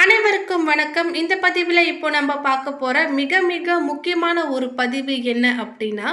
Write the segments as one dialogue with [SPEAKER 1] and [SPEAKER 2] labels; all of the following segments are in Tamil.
[SPEAKER 1] அனைவருக்கும் வணக்கம். இந்த பதிவில் இப்போ நம்ம பார்க்க போற மிக மிக முக்கியமான ஒரு பதிவு என்ன அப்படின்னா,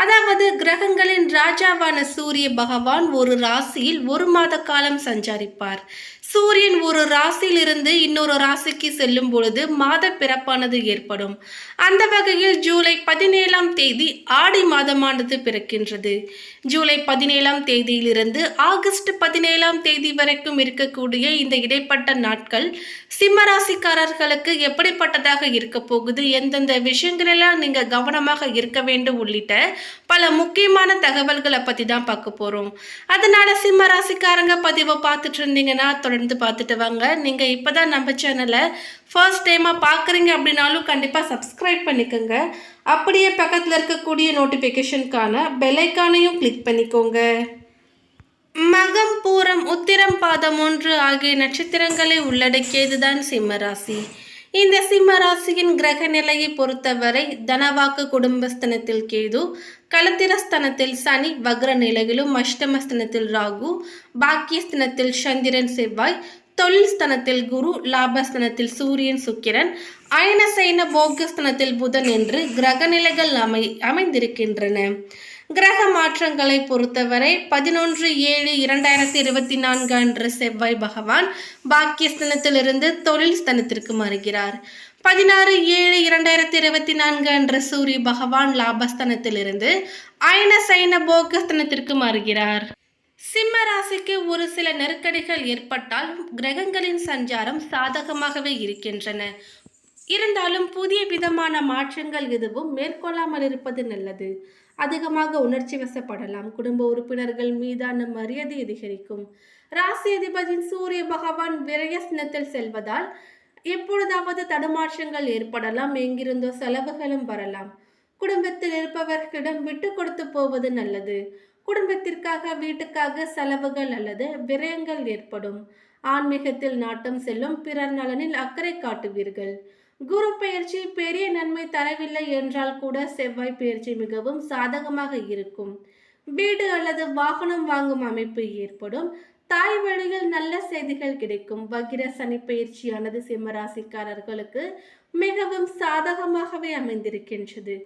[SPEAKER 1] அதாவது கிரகங்களின் ராஜாவான சூரிய பகவான் ஒரு ராசியில் ஒரு மாத காலம் சஞ்சரிப்பார். சூரியன் ஒரு ராசியிலிருந்து இன்னொரு ராசிக்கு செல்லும் பொழுது மாத பிறப்பானது ஏற்படும். அந்த வகையில் ஜூலை 17ஆம் தேதி ஆடி மாதமானது பிறக்கின்றது. ஜூலை 17ஆம் தேதியிலிருந்து ஆகஸ்ட் 17ஆம் தேதி வரைக்கும் இருக்கக்கூடிய இந்த இடைப்பட்ட நாட்கள் சிம்மராசிக்காரர்களுக்கு எப்படிப்பட்டதாக இருக்க போகுது, எந்தெந்த விஷயங்களெல்லாம் நீங்க கவனமாக இருக்க வேண்டும் உள்ளிட்ட பல முக்கியமான தகவல்களை பத்தி தான் பார்க்க போறோம். அதனால சிம்மராசிக்காரங்க பதிவை பார்த்துட்டு இருந்தீங்கன்னா தொடர்ந்து பார்த்துட்டு வாங்க. நீங்க இப்பதான் நம்ம சேனலை ஃபர்ஸ்ட் டைமா பார்க்குறீங்க அப்படின்னாலும் கண்டிப்பா சப்ஸ்கிரைப் பண்ணிக்கோங்க. அப்படியே பக்கத்தில் இருக்கக்கூடிய நோட்டிஃபிகேஷனுக்கான பெல்லைக்கானையும் கிளிக் பண்ணிக்கோங்க. மகம், பூரம், உத்திரம், பாதம் 1 ஆகிய நட்சத்திரங்களை உள்ளடக்கியதுதான் சிம்மராசி. இந்த சிம்ம ராசியின் கிரக நிலையை பொறுத்தவரை தனவாக்கு குடும்பஸ்தனத்தில் கேது, களத்திரஸ்தனத்தில் சனி வக்ர நிலையிலும், அஷ்டமஸ்தனத்தில் ராகு, பாக்கியஸ்தனத்தில் சந்திரன் செவ்வாய், தொழில் ஸ்தனத்தில் குரு, லாபஸ்தனத்தில் சூரியன் சுக்கிரன், அயனசைன போகஸ்தனத்தில் புதன் என்று கிரக நிலைகள் அமைந்திருக்கின்றன. கிரக மாற்றங்களை பொறுத்தவரை 11/7/2024 அன்று செவ்வாய் பகவான் பாக்கியஸ்தனத்திலிருந்து தொழில் ஸ்தனத்திற்கு மாறுகிறார். 16/7/2024 அன்று சூரிய பகவான் லாபஸ்தனத்திலிருந்து அயனசைன போகஸ்தனத்திற்கு மாறுகிறார். சிம்ம ராசிக்கு ஒரு சில நெருக்கடிகள் ஏற்பட்டால் கிரகங்களின் சஞ்சாரம் சாதகமாகவே இருக்கின்றன. இருந்தாலும் புதிய விதமான மாற்றங்கள் எதுவும் மேற்கொள்ளாமல் இருப்பது நல்லது. அதிகமாக உணர்ச்சி வசப்படலாம். குடும்ப உறுப்பினர்கள் மீதான மரியாதை அதிகரிக்கும். ராசி அதிபதியின் சூரிய பகவான் விரயஸ்னத்தில் செல்வதால் எப்பொழுதாவது தடுமாற்றங்கள் ஏற்படலாம். எங்கிருந்தோ செலவுகளும் வரலாம். குடும்பத்தில் இருப்பவர்களிடம் விட்டு கொடுத்து போவது நல்லது. குடும்பத்திற்காக வீட்டுக்காக செலவுகள் அல்லது விரயங்கள் ஏற்படும். ஆன்மீகத்தில் நாட்டம் செல்லும். பிறர் நலனில் அக்கறை காட்டுவீர்கள். குரு பெயர்ச்சி பெரிய நன்மை தரவில்லை என்றால் கூட செவ்வாய் பெயர்ச்சி மிகவும் சாதகமாக இருக்கும். வீடு அல்லது வாகனம் வாங்கும் அமைப்பு ஏற்படும். தாய் வழியில் நல்ல செய்திகள் கிடைக்கும். வக்கிர சனி பயிற்சியானது சிம்மராசிக்காரர்களுக்கு மிகவும் சாதகமாகவே அமைந்திருக்கின்றது.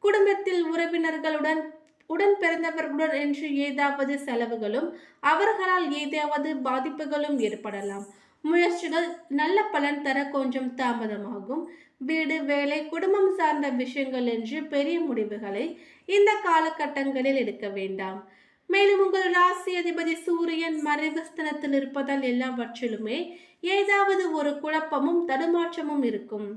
[SPEAKER 1] குடும்பத்தில் உறவினர்களுடன் உடன் பிறந்தவர்களுடன் என்று ஏதாவது செலவுகளும் அவர்களால் ஏதாவது பாதிப்புகளும் ஏற்படலாம். முயற்சிகள் நல்ல பலன் தர கொஞ்சம் தாமதமாகும். வீடு, வேலை, குடும்பம் சார்ந்த விஷயங்கள் என்று பெரிய முடிவுகளை இந்த காலகட்டங்களில் எடுக்க வேண்டாம். மேலும் உங்கள் ராசி அதிபதி சூரியன் மறைவு ஸ்தனத்தில் இருப்பதால் எல்லாவற்றிலுமே ஏதாவது ஒரு குழப்பமும் தடுமாற்றமும் இருக்கும்.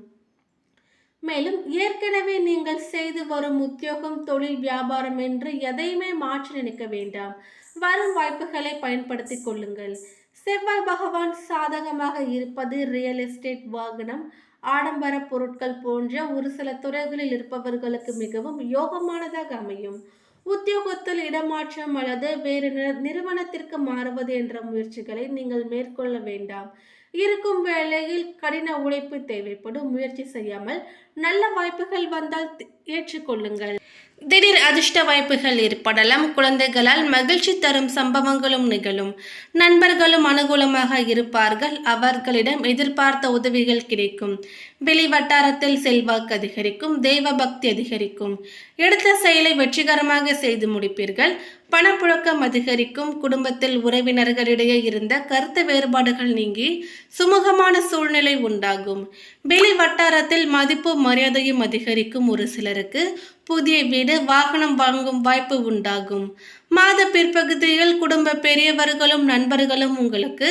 [SPEAKER 1] மேலும் ஏற்கனவே நீங்கள் செய்து வரும் உத்தியோகம், தொழில், வியாபாரம் என்று எதையுமே மாற்றி நினைக்க வேண்டாம். வரும் வாய்ப்புகளை பயன்படுத்தி கொள்ளுங்கள். செவ்வாய் பகவான் சாதகமாக இருப்பது ரியல் எஸ்டேட், வாகனம், ஆடம்பர பொருட்கள் போன்ற ஒரு சில துறைகளில் இருப்பவர்களுக்கு மிகவும் யோகமானதாக அமையும். உத்தியோகத்தில் இடமாற்றம் அல்லது வேறு நிறுவனத்திற்கு மாறுவது என்ற முயற்சிகளை நீங்கள் மேற்கொள்ள வேண்டாம். இருக்கும் வேளையில் கடின உழைப்பு தேவைப்படும். முயற்சி செய்யாமல் நல்ல வாய்ப்புகள் வந்தால் ஏற்றுக்கொள்ளுங்கள். திடீர் அதிர்ஷ்ட வாய்ப்புகள் ஏற்படலாம். குழந்தைகளால் மகிழ்ச்சி தரும் சம்பவங்களும் நிகழும். நண்பர்களும் அனுகூலமாக இருப்பார்கள். அவர்களிடம் எதிர்பார்த்த உதவிகள் கிடைக்கும். வெளி வட்டாரத்தில் செல்வாக்கு அதிகரிக்கும். தெய்வ பக்தி அதிகரிக்கும். எடுத்த செயலை வெற்றிகரமாக செய்து முடிப்பீர்கள். பணப்புழக்கம் அதிகரிக்கும். குடும்பத்தில் உறவினர்களிடையே இருந்த கருத்து வேறுபாடுகள் நீங்கி சுமூகமான சூழ்நிலை உண்டாகும். வெளி வட்டாரத்தில் மதிப்பு மரியாதையும் அதிகரிக்கும். ஒரு சிலருக்கு புதிய வீடு, வாகனம் வாங்கும் வாய்ப்பு உண்டாகும். மாத பிற்பகுதியில் குடும்ப பெரியவர்களும் நண்பர்களும் உங்களுக்கு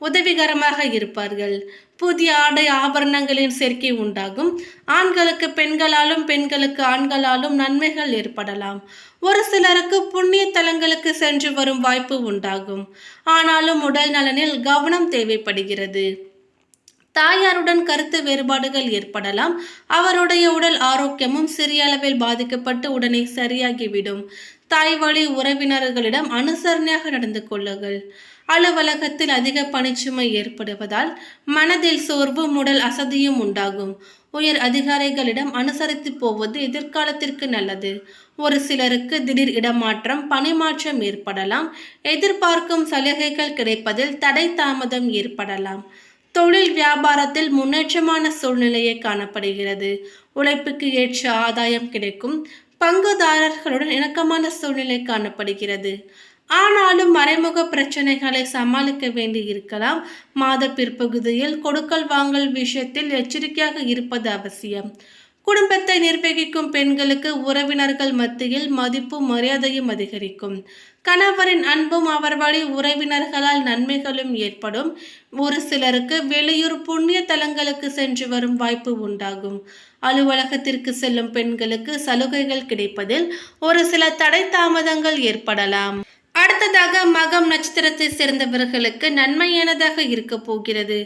[SPEAKER 1] உதவிகரமாக இருப்பார்கள். புதிய ஆடை ஆபரணங்களின் சேர்க்கை உண்டாகும். ஆண்களுக்கு பெண்களாலும் பெண்களுக்கு ஆண்களாலும் நன்மைகள் ஏற்படலாம். ஒரு சிலருக்கு புண்ணிய தலங்களுக்கு சென்று வரும் வாய்ப்பு உண்டாகும். ஆனாலும் உடல் நலனில் கவனம் தேவைப்படுகிறது. தாயாருடன் கருத்து வேறுபாடுகள் ஏற்படலாம். அவருடைய உடல் ஆரோக்கியமும் சிறிய அளவில் பாதிக்கப்பட்டு உடனே சரியாகிவிடும். தாய் வழி உறவினர்களிடம் அனுசரணையாக நடந்து கொள்ளுங்கள். அலுவலகத்தில் அதிக பணிச்சுமை ஏற்படுவதால் மனதில் சோர்வும் உடல் அசதியும் உண்டாகும். உயர் அதிகாரிகளிடம் அனுசரித்து போவது எதிர்காலத்திற்கு நல்லது. ஒரு சிலருக்கு திடீர் இடமாற்றம், பணிமாற்றம் ஏற்படலாம். எதிர்பார்க்கும் சலுகைகள் கிடைப்பதில் தடை தாமதம் ஏற்படலாம். தொழில் வியாபாரத்தில் முன்னேற்றமான சூழ்நிலையே காணப்படுகிறது. உழைப்புக்கு ஏற்ற ஆதாயம் கிடைக்கும். பங்குதாரர்களுடன் இணக்கமான சூழ்நிலை காணப்படுகிறது. ஆனாலும் மறைமுக பிரச்சனைகளை சமாளிக்க வேண்டி இருக்கலாம். மாத பிற்பகுதியில் கொடுக்கல் வாங்கல் விஷயத்தில் எச்சரிக்கையாக இருப்பது அவசியம். குடும்பத்தை நிர்வகிக்கும் பெண்களுக்கு உறவினர்கள் மத்தியில் மதிப்பும் மரியாதையும் அதிகரிக்கும். கணவரின் அன்பும் அவர் வழி உறவினர்களால் நன்மைகளும் ஏற்படும். ஒரு சிலருக்கு வெளியூர் புண்ணிய தலங்களுக்கு சென்று வரும் வாய்ப்பு உண்டாகும். அலுவலகத்திற்கு செல்லும் பெண்களுக்கு சலுகைகள் கிடைப்பதில் ஒரு சில தடை தாமதங்கள் ஏற்படலாம். அடுத்ததாக மகம் நட்சத்திரத்தை சேர்ந்தவர்களுக்கு நன்மையானதாக இருக்க போகிறது.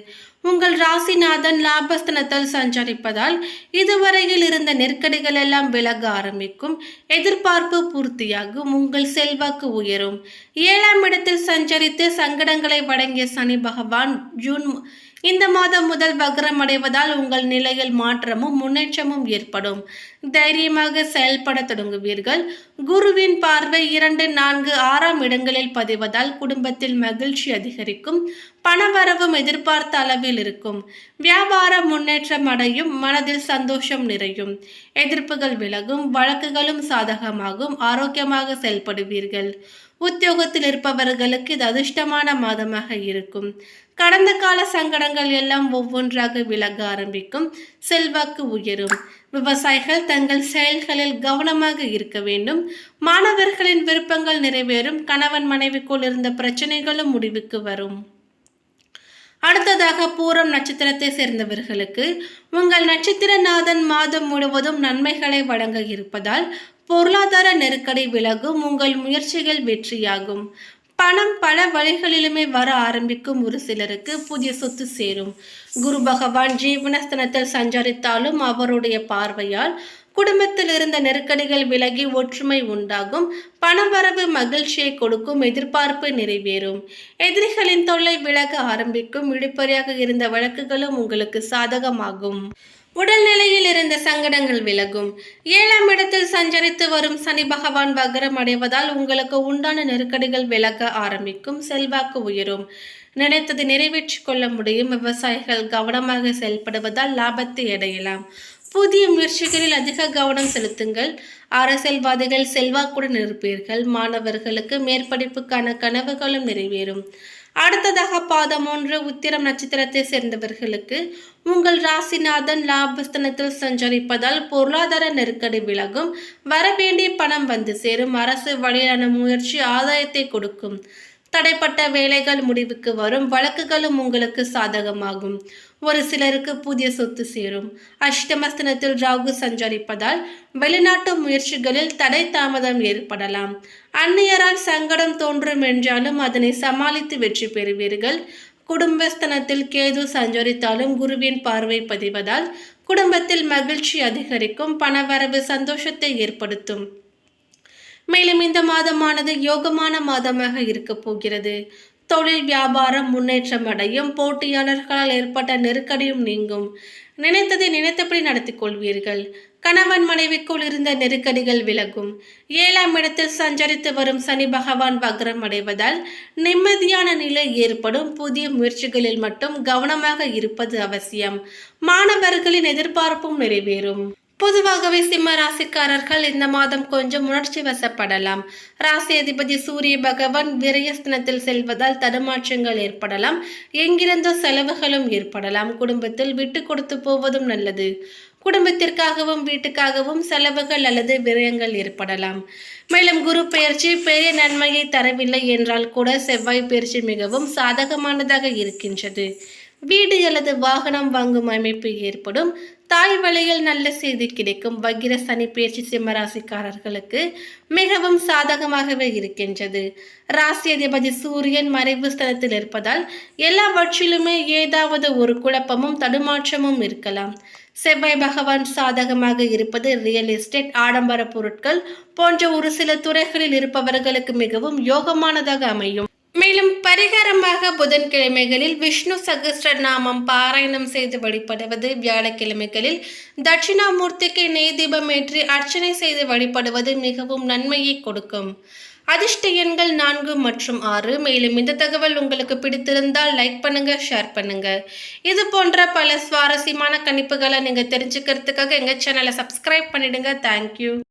[SPEAKER 1] உங்கள் ராசிநாதன் லாபஸ்தானத்தில் சஞ்சரிப்பதால் இதுவரையில் இருந்த நெருக்கடிகள் எல்லாம் விலக ஆரம்பிக்கும். எதிர்பார்ப்பு பூர்த்தியாகும். உங்கள் செல்வாக்கு உயரும். 7ஆம் இடத்தில் சஞ்சரித்து சங்கடங்களை வழங்கிய சனி பகவான் இந்த மாதம் முதல் வக்ரம் அடைவதால் உங்கள் நிலையில் மாற்றமும் முன்னேற்றமும் ஏற்படும். தைரியமாக செயல்பட தொடங்குவீர்கள். குருவின் பார்வை 2, 4, 6ஆம் இடங்களில் பதிவதால் குடும்பத்தில் மகிழ்ச்சி அதிகரிக்கும். பணவரவும் எதிர்பார்த்த அளவில் இருக்கும். வியாபாரம் முன்னேற்றம் அடையும். மனதில் சந்தோஷம் நிறையும். எதிர்ப்புகள் விலகும். வழக்குகளும் சாதகமாகும். ஆரோக்கியமாக செயல்படுவீர்கள். உத்தியோகத்தில் இருப்பவர்களுக்கு இது அதிர்ஷ்டமான மாதமாக இருக்கும். கடந்த கால சங்கடங்கள் எல்லாம் ஒவ்வொன்றாக விலக ஆரம்பிக்கும். செல்வாக்கு உயரும். விவசாயிகள் தங்கள் செயல்களில் கவனமாக இருக்க வேண்டும். மாணவர்களின் விருப்பங்கள் நிறைவேறும். கணவன் மனைவிக்குள் இருந்த பிரச்சனைகளும் முடிவுக்கு வரும். அடுத்ததாக பூரம் நட்சத்திரத்தை சேர்ந்தவர்களுக்கு உங்கள் நட்சத்திரநாதன் மாதம் முழுவதும் நன்மைகளை வழங்க இருப்பதால் பொருளாதார நெருக்கடி விலகும். உங்கள் முயற்சிகள் வெற்றியாகும். பணம் பல வழிகளிலுமே வர ஆரம்பிக்கும். ஒரு சிலருக்கு புதிய சொத்து சேரும். குரு பகவான் ஜீவனஸ்தானத்தில் சஞ்சரித்தாலும் அவருடைய பார்வையால் குடும்பத்தில் இருந்த நெருக்கடிகள் விலகி ஒற்றுமை உண்டாகும். பணவரவு மகிழ்ச்சியை கொடுக்கும். எதிர்பார்ப்பு நிறைவேறும். எதிரிகளின் தொல்லை விலக ஆரம்பிக்கும். இழுபறியாக இருந்த வழக்குகளும் உங்களுக்கு சாதகமாகும். உடல்நிலையில் இருந்த சங்கடங்கள் விலகும். 7ஆம் இடத்தில் சஞ்சரித்து வரும் சனி பகவான் வக்ரம் அடைவதால் உங்களுக்கு உண்டான நெருக்கடிகள் விலக ஆரம்பிக்கும். செல்வாக்கு உயரும். நினைத்ததை நிறைவேற்றிக் கொள்ள முடியும். விவசாயிகள் கவனமாக செயல்படுவதால் லாபத்தை அடையலாம். புதிய முயற்சிகளில் அதிக கவனம் செலுத்துங்கள். அரசியல்வாதிகள் செல்வாக்குடன் இருப்பீர்கள். மாணவர்களுக்கு மேற்படிப்புக்கான கனவுகளும் நிறைவேறும். அடுத்ததாக பாதம் 1 உத்திரம் நட்சத்திரத்தை சேர்ந்தவர்களுக்கு உங்கள் ராசிநாதன் லாபஸ்தானத்தில் சஞ்சரிப்பதால் பொருளாதார நெருக்கடி விலகும். வரவேண்டிய பணம் வந்து சேரும். அரசு வழியிலான முயற்சி ஆதாயத்தை கொடுக்கும். தடைப்பட்ட வேலைகள் முடிவுக்கு வரும். வழக்குகளும் உங்களுக்கு சாதகமாகும். ஒரு சிலருக்கு புதிய சொத்து சேரும். அஷ்டமஸ்தானத்தில் ராகு சஞ்சரிப்பதால் வெளிநாட்டு முயற்சிகளில் தடை தாமதம் ஏற்படலாம். அந்நியரால் சங்கடம் தோன்றும் என்றாலும் அதனை சமாளித்து வெற்றி பெறுவீர்கள். குடும்பஸ்தானத்தில் கேது சஞ்சரித்தாலும் குருவின் பார்வை பதிவதால் குடும்பத்தில் மகிழ்ச்சி அதிகரிக்கும். பணவரவு சந்தோஷத்தை ஏற்படுத்தும். மேலும் இந்த மாதமானது யோகமான மாதமாக இருக்க போகிறது. தொழில் வியாபாரம் முன்னேற்றம் அடையும். போட்டியாளர்களால் ஏற்பட்ட நெருக்கடியும் நீங்கும். நினைத்ததை நினைத்தபடி நடத்தி கொள்வீர்கள். கணவன் மனைவிக்குள் இருந்த நெருக்கடிகள் விலகும். 7ஆம் இடத்தில் சஞ்சரித்து வரும் சனி பகவான் வக்ரம் அடைவதால் நிம்மதியான நிலை ஏற்படும். புதிய முயற்சிகளில் மட்டும் கவனமாக இருப்பது அவசியம். மாணவர்களின் எதிர்பார்ப்பும் நிறைவேறும். பொதுவாகவே சிம்ம ராசிக்காரர்கள் இந்த மாதம் கொஞ்சம் உணர்ச்சி வசப்படலாம். ராசி அதிபதி சூரிய பகவான் விரயஸ்தானத்தில் செல்வதால் தடுமாற்றங்கள் ஏற்படலாம். எங்கிருந்தோ செலவுகளும் ஏற்படலாம். குடும்பத்தில் விட்டு கொடுத்து போவதும் நல்லது. குடும்பத்திற்காகவும் வீட்டுக்காகவும் செலவுகள் அல்லது விரயங்கள் ஏற்படலாம். மேலும் குரு பெயர்ச்சி பெரிய நன்மையை தரவில்லை என்றால் கூட செவ்வாய் பெயர்ச்சி மிகவும் சாதகமானதாக இருக்கின்றது. வீடு அல்லது வாகனம் வாங்கும் அமைப்பு ஏற்படும். தாய் வழியில் நல்ல செய்தி கிடைக்கும். வக்கிர சனி பெயர்ச்சி சிம்ம ராசிக்காரர்களுக்கு மிகவும் சாதகமாகவே இருக்கின்றது. ராசி அதிபதி சூரியன் மறைவு ஸ்தலத்தில் இருப்பதால் எல்லாவற்றிலுமே ஏதாவது ஒரு குழப்பமும் தடுமாற்றமும் இருக்கலாம். செவ்வாய் பகவான் சாதகமாக இருப்பது ரியல் எஸ்டேட், ஆடம்பர பொருட்கள் போன்ற ஒரு சில துறைகளில் இருப்பவர்களுக்கு மிகவும் யோகமானதாக அமையும். மேலும் பரிகாரமாக புதன்கிழமைகளில் விஷ்ணு சகஸ்ர நாமம் பாராயணம் செய்து வழிபடுவது, வியாழக்கிழமைகளில் தட்சிணாமூர்த்திக்கு நெய் தீபம் ஏற்றி அர்ச்சனை செய்து வழிபடுவது மிகவும் நன்மையை கொடுக்கும். அதிர்ஷ்ட எண்கள் 4 மற்றும் 6. மேலும் இந்த தகவல் உங்களுக்கு பிடித்திருந்தால் லைக் பண்ணுங்க, ஷேர் பண்ணுங்க. இது போன்ற பல சுவாரஸ்யமான கணிப்புகளை நீங்க தெரிஞ்சுக்கிறதுக்காக எங்க சேனலை சப்ஸ்கிரைப் பண்ணிடுங்க. தேங்க்யூ.